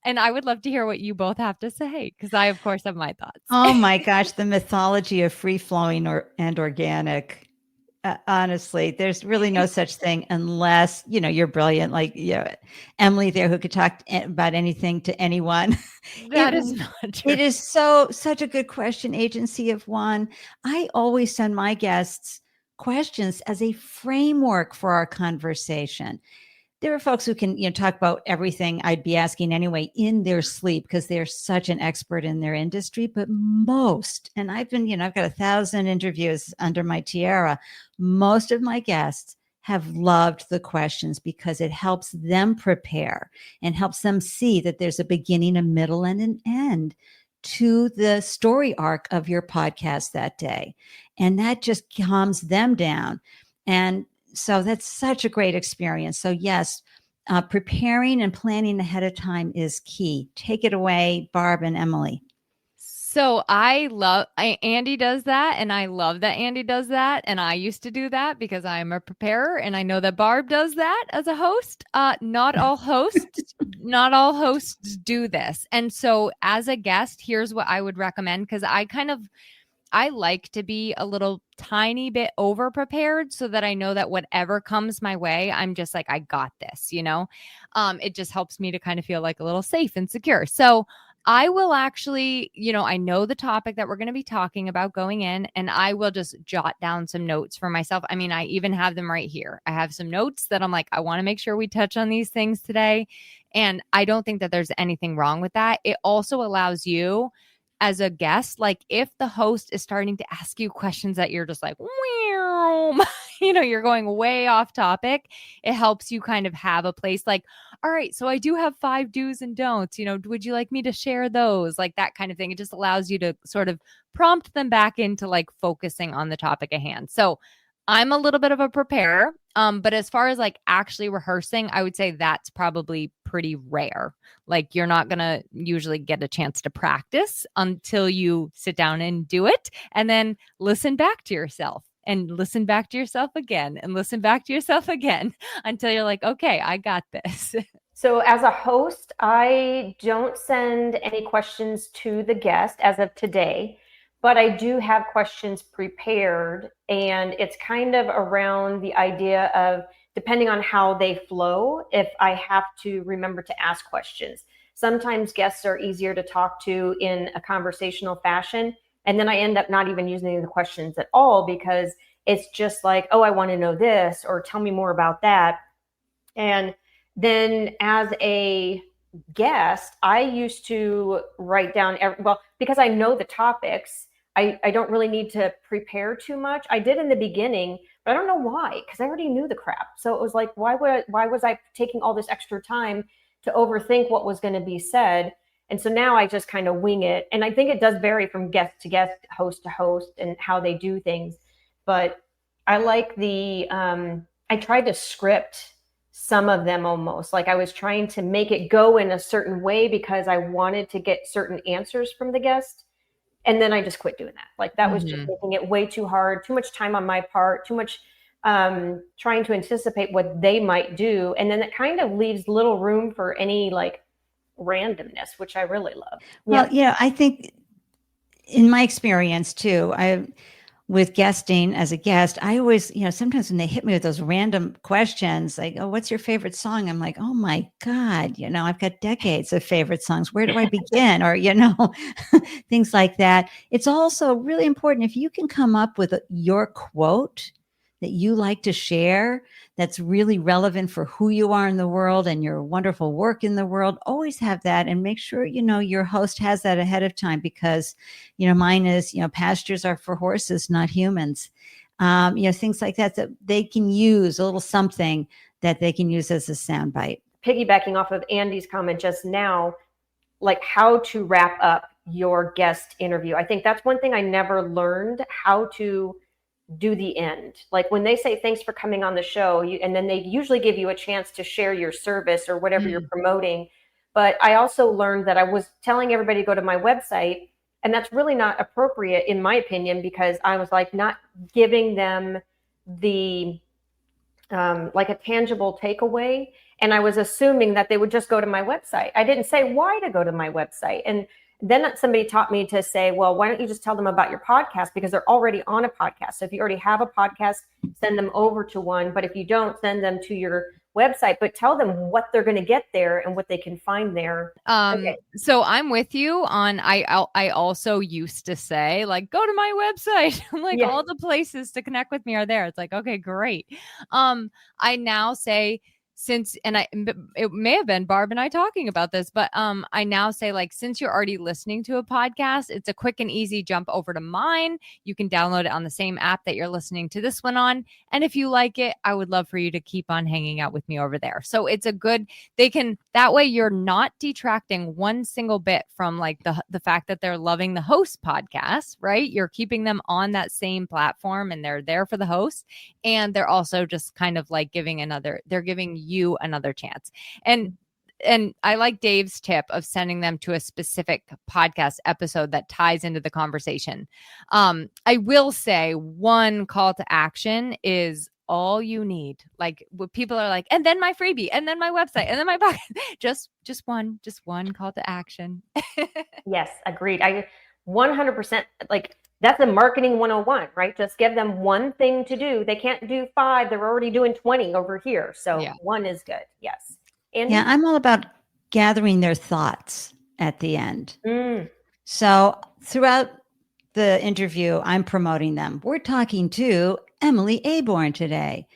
And I would love to hear what you both have to say, because I, of course, have my thoughts. Oh, my gosh. The mythology of free-flowing and organic. Honestly, there's really no such thing unless, you're brilliant, like Emily there, who could talk about anything to anyone. That is not true. It is such a good question, agency of one. I always send my guests questions as a framework for our conversation. There are folks who can, talk about everything I'd be asking anyway in their sleep because they're such an expert in their industry. But most, and I've been, I've got 1,000 interviews under my tiara. Most of my guests have loved the questions because it helps them prepare and helps them see that there's a beginning, a middle, and an end to the story arc of your podcast that day. And that just calms them down. And so that's such a great experience. So yes, preparing and planning ahead of time is key. Take it away, Barb and Emily. So Andy does that, and I love that Andy does that, and I used to do that because I'm a preparer, and I know that Barb does that as a host. Not all hosts do this. And so as a guest, here's what I would recommend, because I like to be a little tiny bit over prepared so that I know that whatever comes my way, I'm just like, I got this, it just helps me to kind of feel like a little safe and secure. So I will actually, I know the topic that we're going to be talking about going in, and I will just jot down some notes for myself. I mean, I even have them right here. I have some notes that I'm like, I want to make sure we touch on these things today. And I don't think that there's anything wrong with that. It also allows you as a guest, like if the host is starting to ask you questions that you're just like, you're going way off topic, it helps you kind of have a place like, all right, so I do have 5 do's and don'ts, would you like me to share those? Like that kind of thing. It just allows you to sort of prompt them back into like focusing on the topic at hand. So I'm a little bit of a preparer. But as far as like actually rehearsing, I would say that's probably pretty rare. Like you're not going to usually get a chance to practice until you sit down and do it and then listen back to yourself and listen back to yourself again and listen back to yourself again until you're like, okay, I got this. So as a host, I don't send any questions to the guest as of today, but I do have questions prepared, and it's kind of around the idea of, depending on how they flow, if I have to remember to ask questions. Sometimes guests are easier to talk to in a conversational fashion, and then I end up not even using the questions at all because it's just like, oh, I want to know this, or tell me more about that. And then as a guest, I used to write down, because I know the topics, I don't really need to prepare too much. I did in the beginning, but I don't know why, because I already knew the crap. So it was like, why was I taking all this extra time to overthink what was going to be said? And so now I just kind of wing it. And I think it does vary from guest to guest, host to host, and how they do things. But I like I tried to script some of them almost. Like I was trying to make it go in a certain way because I wanted to get certain answers from the guest. And then I just quit doing that. Like that was just making it way too hard, too much time on my part, too much trying to anticipate what they might do. And then it kind of leaves little room for any like randomness, which I really love. Well, yeah, I think in my experience too, with guesting as a guest, I always, sometimes when they hit me with those random questions, like, oh, what's your favorite song? I'm like, oh my God, I've got decades of favorite songs. Where do I begin? Or, things like that. It's also really important if you can come up with your quote that you like to share that's really relevant for who you are in the world and your wonderful work in the world. Always have that, and make sure your host has that ahead of time, because mine is pastures are for horses, not humans. Things like that they can use, a little something that they can use as a soundbite. Piggybacking off of Andy's comment just now, like how to wrap up your guest interview. I think that's one thing I never learned, how to do the end. Like when they say thanks for coming on the show, and then they usually give you a chance to share your service or whatever you're promoting. But I also learned that I was telling everybody to go to my website, and that's really not appropriate in my opinion, because I was like not giving them the like a tangible takeaway. And I was assuming that they would just go to my website. I didn't say why to go to my website. And then somebody taught me to say, well, why don't you just tell them about your podcast? Because they're already on a podcast. So if you already have a podcast, send them over to one. But if you don't, send them to your website, but tell them what they're going to get there and what they can find there. Okay. So I'm with you on, I also used to say, like, go to my website. Like all the places to connect with me are there. It's like, okay, great. I now say, it may have been Barb and I talking about this, but I now say, like, since you're already listening to a podcast, it's a quick and easy jump over to mine. You can download it on the same app that you're listening to this one on. And if you like it, I would love for you to keep on hanging out with me over there. So it's that way you're not detracting one single bit from like the fact that they're loving the host podcast, right? You're keeping them on that same platform and they're there for the host. And they're also just kind of like giving you another chance. And I like Dave's tip of sending them to a specific podcast episode that ties into the conversation. I will say one call to action is all you need. Like what people are like, and then my freebie, and then my website, and then my podcast. Just one call to action. Yes, agreed. I 100% like that's the marketing 101, right? Just give them one thing to do. They can't do 5. They're already doing 20 over here. So one is good. Yes. Andy? Yeah, I'm all about gathering their thoughts at the end. Mm. So throughout the interview, I'm promoting them. We're talking to Emily Aborn today.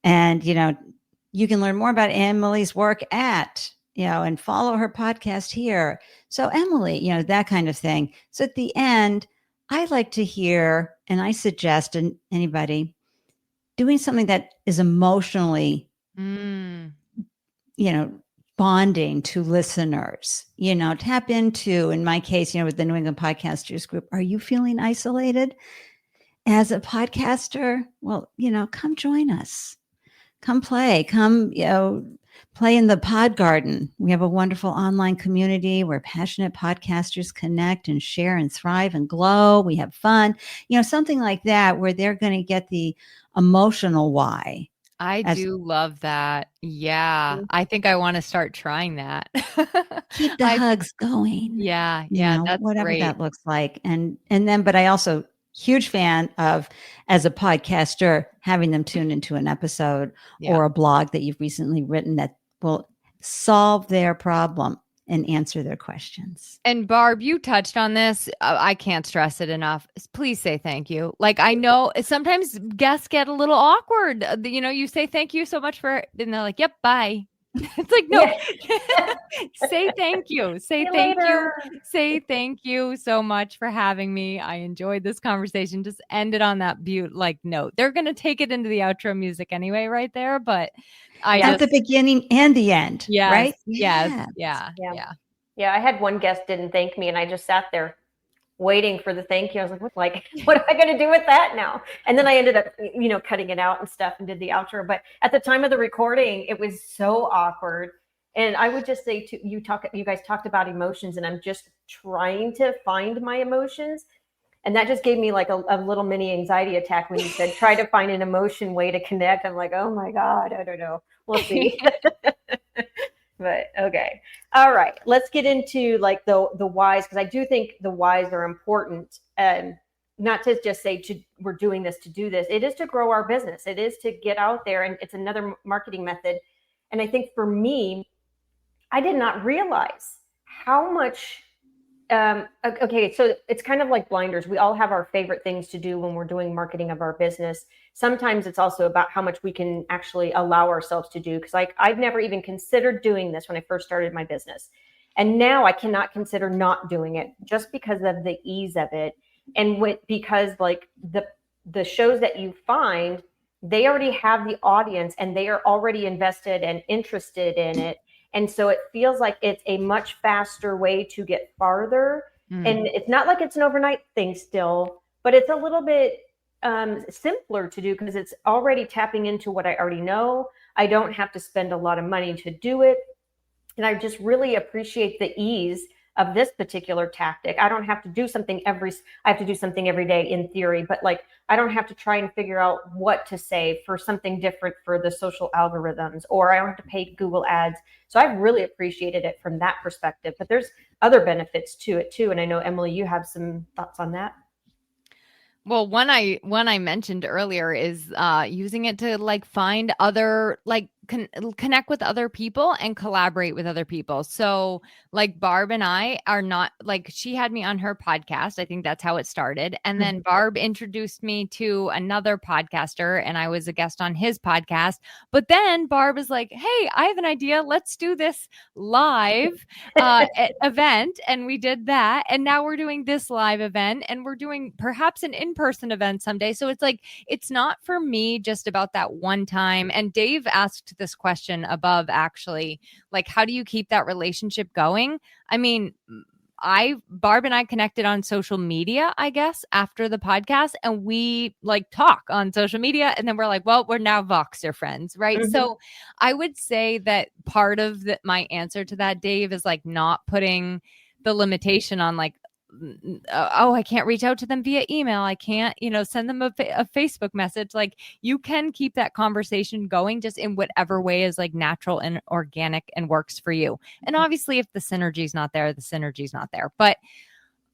And, you can learn more about Emily's work and follow her podcast here. So Emily, that kind of thing. So at the end, I like to hear, and I suggest anybody doing something that is emotionally, bonding to listeners, tap into, in my case, with the New England Podcasters Group, are you feeling isolated as a podcaster? Well, come join us. Come play, play in the pod garden. We have a wonderful online community where passionate podcasters connect and share and thrive and glow. We have fun, something like that, where they're going to get the emotional why. I do love that. Yeah. I think I want to start trying that. Keep the hugs going. Yeah. Yeah. That's whatever great. that looks like. And then, but I also huge fan of, as a podcaster, having them tune into an episode or a blog that you've recently written that will solve their problem and answer their questions. And Barb, you touched on this. I can't stress it enough. Please say thank you. Like, I know sometimes guests get a little awkward. You say thank you so much for, and they're like, yep, bye. It's like, no, say thank you. Say thank you. Say thank you so much for having me. I enjoyed this conversation. Just end it on that note. They're going to take it into the outro music anyway, right there. But at the beginning and the end, right? Yes. Yeah. I had one guest didn't thank me, and I just sat there waiting for the thank you. I was like, what am I going to do with that now? And then I ended up, cutting it out and stuff and did the outro. But at the time of the recording, it was so awkward. And I would just say you guys talked about emotions, and I'm just trying to find my emotions. And that just gave me like a little mini anxiety attack when you said, try to find an emotion way to connect. I'm like, oh my God, I don't know. We'll see. But okay. All right. Let's get into like the whys, because I do think the whys are important. Not to just say we're doing this to do this. It is to grow our business. It is to get out there, and it's another marketing method. And I think for me, I did not realize how much. Okay, so it's kind of like blinders. We all have our favorite things to do when we're doing marketing of our business. Sometimes it's also about how much we can actually allow ourselves to do. Because I've never even considered doing this when I first started my business. And now I cannot consider not doing it just because of the ease of it. And because like the shows that you find, they already have the audience and they are already invested and interested in it. And so it feels like it's a much faster way to get farther. And it's not like it's an overnight thing still, but it's a little bit simpler to do because it's already tapping into what I already know. I don't have to spend a lot of money to do it. And I just really appreciate the ease of this particular tactic. I don't have to do something I have to do something every day in theory, but like, I don't have to try and figure out what to say for something different for the social algorithms, or I don't have to pay Google ads. So I've really appreciated it from that perspective, but there's other benefits to it too. And I know, Emily, you have some thoughts on that. Well, one I mentioned earlier is using it to like find other connect with other people and collaborate with other people. So like Barb and I are not like, she had me on her podcast. I think that's how it started. And then Barb introduced me to another podcaster and I was a guest on his podcast. But then Barb is like, hey, I have an idea. Let's do this live event. And we did that. And now we're doing this live event and we're doing perhaps an in-person event someday. So it's like, it's not for me just about that one time. And Dave asked this question above, actually, like, how do you keep that relationship going? I mean, Barb and I connected on social media, I guess, after the podcast, and we like talk on social media, and then we're like, well, we're now Voxer friends, right? So I would say that part of my answer to that, Dave, is like not putting the limitation on like, oh, I can't reach out to them via email. I can't, send them a Facebook message. Like, you can keep that conversation going just in whatever way is like natural and organic and works for you. And obviously if the synergy is not there, the synergy is not there. But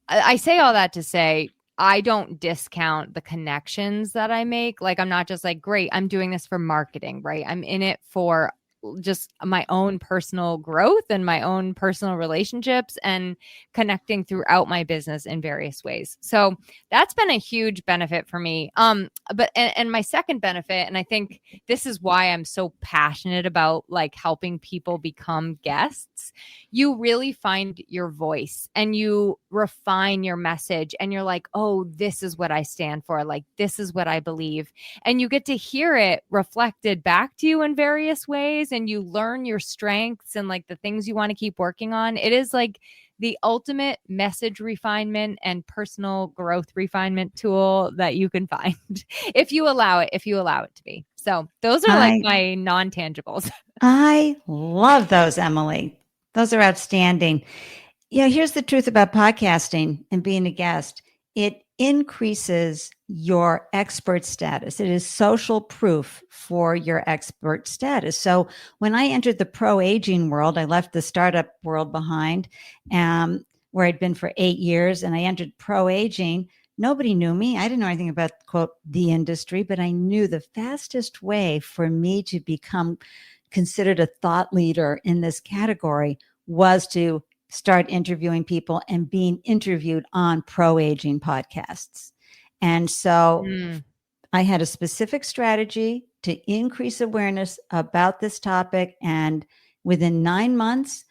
I say all that to say, I don't discount the connections that I make. Like, I'm not just like, great, I'm doing this for marketing, right? I'm in it for just my own personal growth and my own personal relationships and connecting throughout my business in various ways. So that's been a huge benefit for me. But my second benefit, and I think this is why I'm so passionate about like helping people become guests, you really find your voice and you refine your message and you're like, oh, this is what I stand for. Like, this is what I believe. And you get to hear it reflected back to you in various ways, and you learn your strengths and like the things you want to keep working on. It is like the ultimate message refinement and personal growth refinement tool that you can find if you allow it to be. So those are like my non-tangibles. I love those, Emily. Those are outstanding. Yeah, here's the truth about podcasting and being a guest. It increases your expert status. It is social proof for your expert status. So when I entered the pro-aging world, I left the startup world behind, where I'd been for 8 years, and I entered pro-aging. Nobody knew me. I didn't know anything about, quote, the industry, but I knew the fastest way for me to become considered a thought leader in this category was to start interviewing people and being interviewed on pro-aging podcasts. And so I had a specific strategy to increase awareness about this topic. And within 9 months,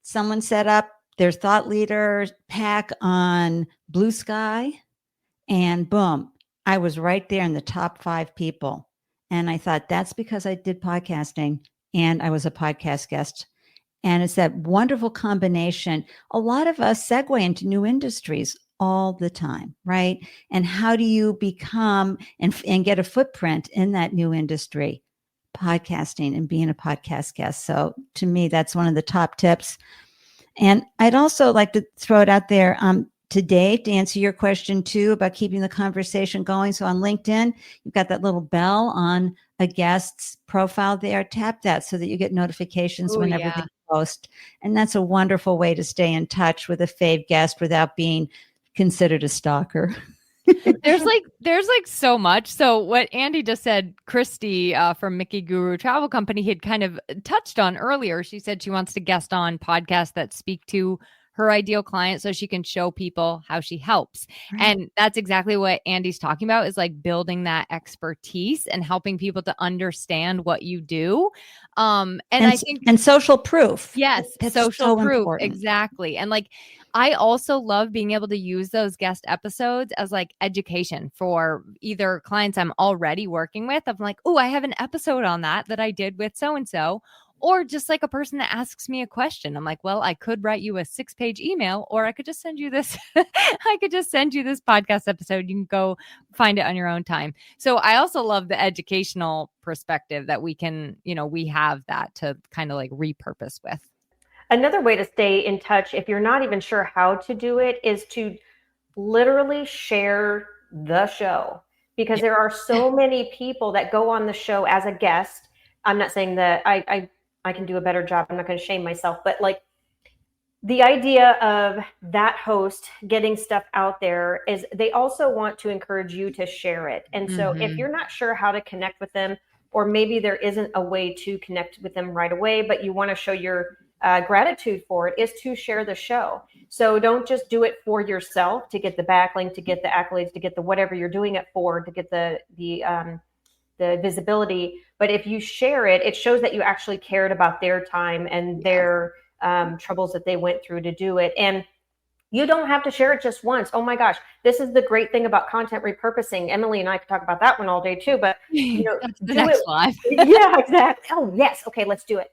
someone set up their thought leader pack on Blue Sky, and boom, I was right there in the top 5 people. And I thought, that's because I did podcasting and I was a podcast guest. And it's that wonderful combination. A lot of us segue into new industries all the time, right? And how do you become and get a footprint in that new industry? Podcasting and being a podcast guest. So to me, that's one of the top tips. And I'd also like to throw it out there today to answer your question too about keeping the conversation going. So on LinkedIn, you've got that little bell on a guest's profile there. Tap that so that you get notifications whenever they post. And that's a wonderful way to stay in touch with a fave guest without being considered a stalker. There's like so much. So what Andy just said, Christy from Mickey Guru Travel Company had kind of touched on earlier. She said she wants to guest on podcasts that speak to her ideal client so she can show people how she helps. Right. And that's exactly what Andy's talking about, is like building that expertise and helping people to understand what you do. And I think, and social proof. Yes, that's social so proof. Important. Exactly. And like, I also love being able to use those guest episodes as like education for either clients I'm already working with. I'm like, oh, I have an episode on that I did with so-and-so. Or just like a person that asks me a question. I'm like, well, I could write you a 6-page email, or I could just send you this. I could just send you this podcast episode. You can go find it on your own time. So I also love the educational perspective that we can, we have that to kind of like repurpose with. Another way to stay in touch, if you're not even sure how to do it, is to literally share the show, because there are so many people that go on the show as a guest. I'm not saying that I can do a better job. I'm not going to shame myself, but like the idea of that host getting stuff out there is they also want to encourage you to share it. And so if you're not sure how to connect with them, or maybe there isn't a way to connect with them right away, but you want to show your gratitude for it, is to share the show. So don't just do it for yourself to get the backlink, to get the accolades, to get the whatever you're doing it for, to get the visibility. But if you share it, it shows that you actually cared about their time and their troubles that they went through to do it. And you don't have to share it just once. Oh my gosh, this is the great thing about content repurposing. Emily and I could talk about that one all day too, but that's the next live. Yeah, exactly. Oh yes. Okay, let's do it.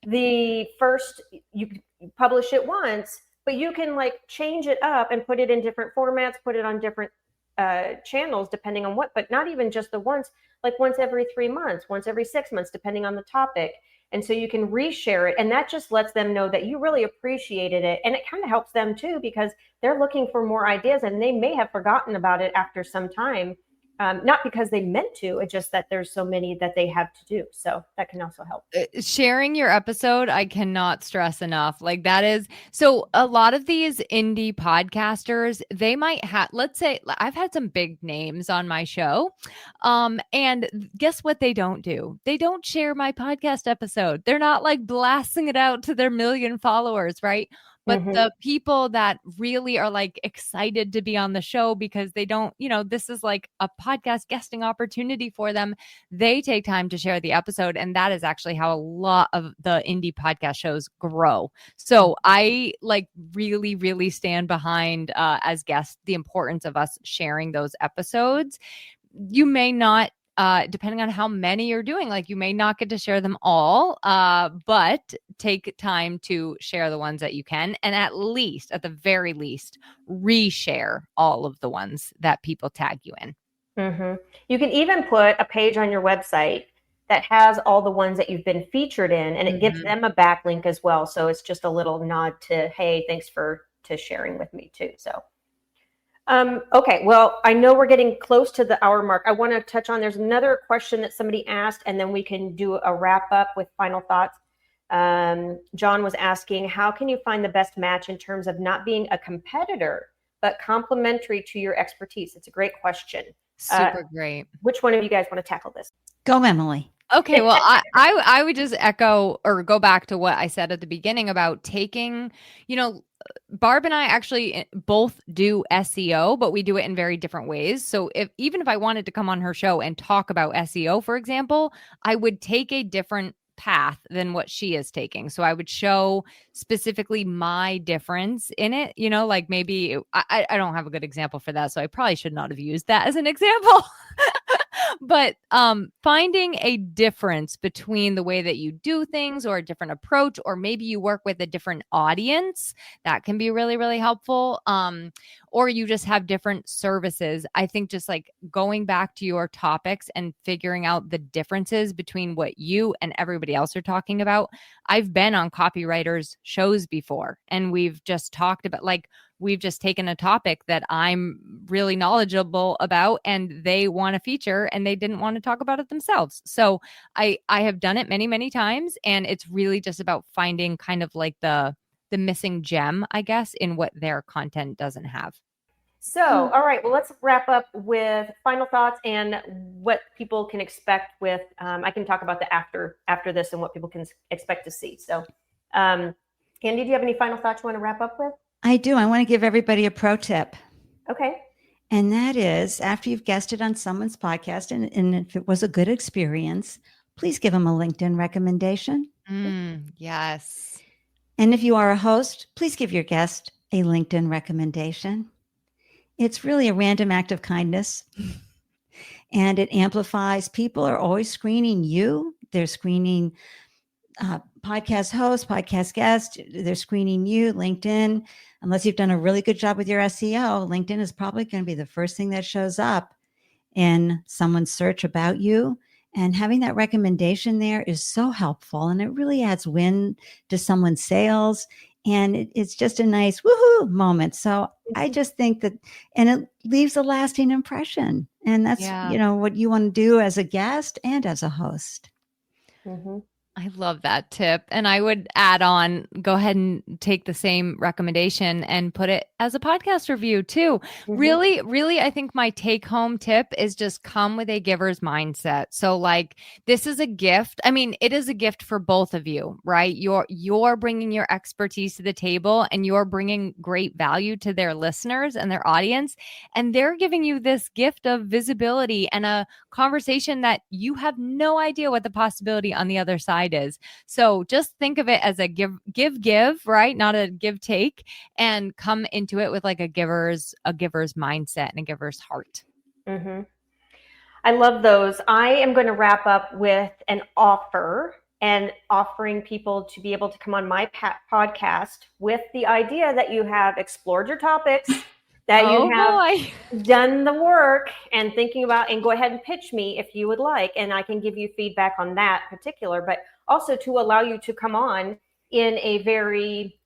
The first, you publish it once, but you can like change it up and put it in different formats, put it on different channels depending on what, but not even just the once, like once every 3 months, once every 6 months, depending on the topic. And so you can reshare it, and that just lets them know that you really appreciated it. And it kind of helps them too, because they're looking for more ideas and they may have forgotten about it after some time. not because they meant to, it's just that there's so many that they have to do. So that can also help. Sharing your episode, I cannot stress enough. Like that is, so a lot of these indie podcasters, they might have, let's say I've had some big names on my show. And guess what they don't do? They don't share my podcast episode. They're not like blasting it out to their million followers, right? But the people that really are like excited to be on the show because they don't, this is like a podcast guesting opportunity for them. They take time to share the episode. And that is actually how a lot of the indie podcast shows grow. So I like really, really stand behind as guests, the importance of us sharing those episodes. You may not, depending on how many you're doing, like you may not get to share them all, but take time to share the ones that you can. And at the very least, reshare all of the ones that people tag you in. You can even put a page on your website that has all the ones that you've been featured in, and it gives them a backlink as well. So it's just a little nod to, hey, thanks to sharing with me too. So okay, well, I know we're getting close to the hour mark. I want to touch on, there's another question that somebody asked, and then we can do a wrap up with final thoughts. John was asking, how can you find the best match in terms of not being a competitor, but complementary to your expertise? It's a great question. Super great. Which one of you guys want to tackle this? Go, Emily. Okay, well, I would just echo or go back to what I said at the beginning about taking, Barb and I actually both do SEO, but we do it in very different ways. So even if I wanted to come on her show and talk about SEO, for example, I would take a different path than what she is taking. So I would show specifically my difference in it, like maybe I don't have a good example for that. So I probably should not have used that as an example. But finding a difference between the way that you do things or a different approach, or maybe you work with a different audience, that can be really, really helpful. Or you just have different services. I think just like going back to your topics and figuring out the differences between what you and everybody else are talking about. I've been on copywriters' shows before, and we've just talked about we've just taken a topic that I'm really knowledgeable about and they want to feature and they didn't want to talk about it themselves. So I have done it many, many times. And it's really just about finding kind of like the missing gem, I guess, in what their content doesn't have. So, all right, well, let's wrap up with final thoughts and what people can expect with, I can talk about the after this and what people can expect to see. So, Ande, do you have any final thoughts you want to wrap up with? I do. I want to give everybody a pro tip. Okay. And that is, after you've guested on someone's podcast, and if it was a good experience, please give them a LinkedIn recommendation. Yes. And if you are a host, please give your guest a LinkedIn recommendation. It's really a random act of kindness. And it amplifies. People are always screening you. They're screening podcast host, podcast guest. They're screening you, LinkedIn. Unless you've done a really good job with your SEO, LinkedIn is probably going to be the first thing that shows up in someone's search about you. And having that recommendation there is so helpful. And it really adds wind to someone's sails. And it's just a nice woohoo moment. So I just think that, and it leaves a lasting impression. And that's, what you want to do as a guest and as a host. I love that tip. And I would add on, go ahead and take the same recommendation and put it as a podcast review too. Really, really, I think my take home tip is just come with a giver's mindset. So like, this is a gift. I mean, it is a gift for both of you, right? You're bringing your expertise to the table and you're bringing great value to their listeners and their audience. And they're giving you this gift of visibility and a conversation that you have no idea what the possibility on the other side is. So just think of it as a give, right? Not a give take, and come into it with like a giver's mindset and a giver's heart. I love those. I am going to wrap up with an offer and offering people to be able to come on my podcast with the idea that you have explored your topics, that you have done the work and thinking about, and go ahead and pitch me if you would like. And I can give you feedback on that particular, but also to allow you to come on in a very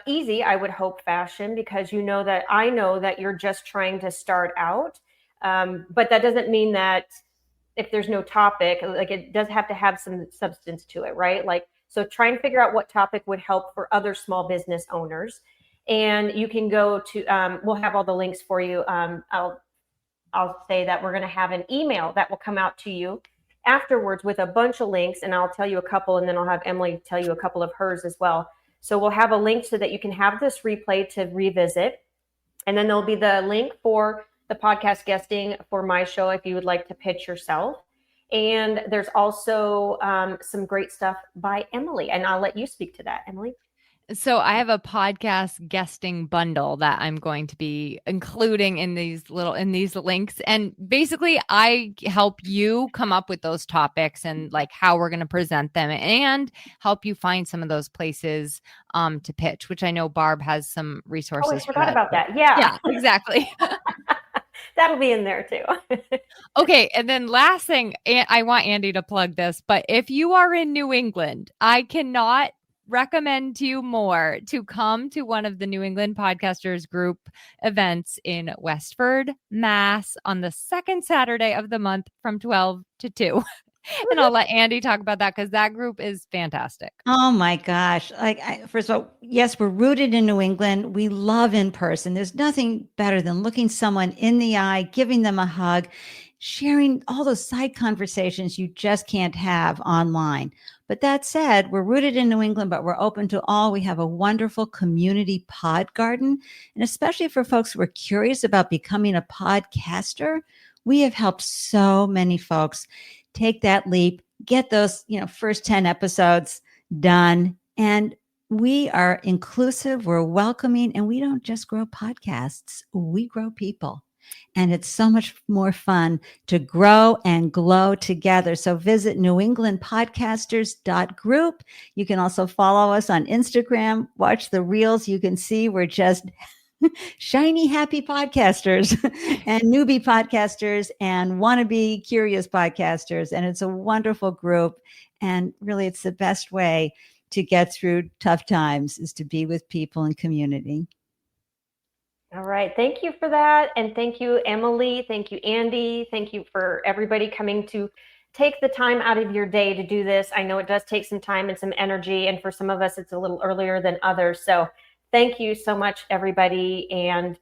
easy, I would hope, fashion, because I know that you're just trying to start out. But that doesn't mean that if there's no topic, like it does have to have some substance to it, right? Like, so try and figure out what topic would help for other small business owners. And you can go to, we'll have all the links for you. I'll say that we're going to have an email that will come out to you afterwards with a bunch of links, and I'll tell you a couple, and then I'll have Emily tell you a couple of hers as well. So we'll have a link so that you can have this replay to revisit. And then there'll be the link for the podcast guesting for my show if you would like to pitch yourself. And there's also some great stuff by Emily, and I'll let you speak to that, Emily. So I have a podcast guesting bundle that I'm going to be including in these links. And basically I help you come up with those topics and like how we're going to present them and help you find some of those places to pitch, which I know Barb has some resources. Oh, I forgot about that. Yeah, exactly. That'll be in there too. Okay. And then last thing, I want Andy to plug this, but if you are in New England, I cannot recommend to you more to come to one of the New England Podcasters Group events in Westford, Mass on the second Saturday of the month from 12 to 2. And I'll let Andy talk about that because that group is fantastic. Oh my gosh. First of all, yes, we're rooted in New England. We love in person. There's nothing better than looking someone in the eye, giving them a hug, sharing all those side conversations you just can't have online. But that said, we're rooted in New England, but we're open to all. We have a wonderful community pod garden. And especially for folks who are curious about becoming a podcaster, we have helped so many folks take that leap, get those, first 10 episodes done. And we are inclusive, we're welcoming, and we don't just grow podcasts, we grow people. And it's so much more fun to grow and glow together. So visit newenglandpodcasters.group. You can also follow us on Instagram, watch the reels. You can see we're just shiny, happy podcasters and newbie podcasters and wannabe curious podcasters. And it's a wonderful group. And really, it's the best way to get through tough times is to be with people and community. All right. Thank you for that. And thank you, Emily. Thank you, Andy. Thank you for everybody coming to take the time out of your day to do this. I know it does take some time and some energy. And for some of us, it's a little earlier than others. So thank you so much, everybody. And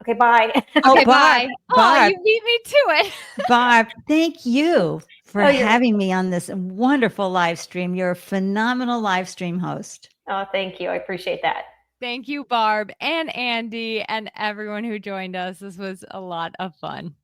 okay, bye. Okay, bye. Oh, you beat me to it. Barb, thank you for having me on this wonderful live stream. You're a phenomenal live stream host. Oh, thank you. I appreciate that. Thank you, Barb and Andy and everyone who joined us. This was a lot of fun.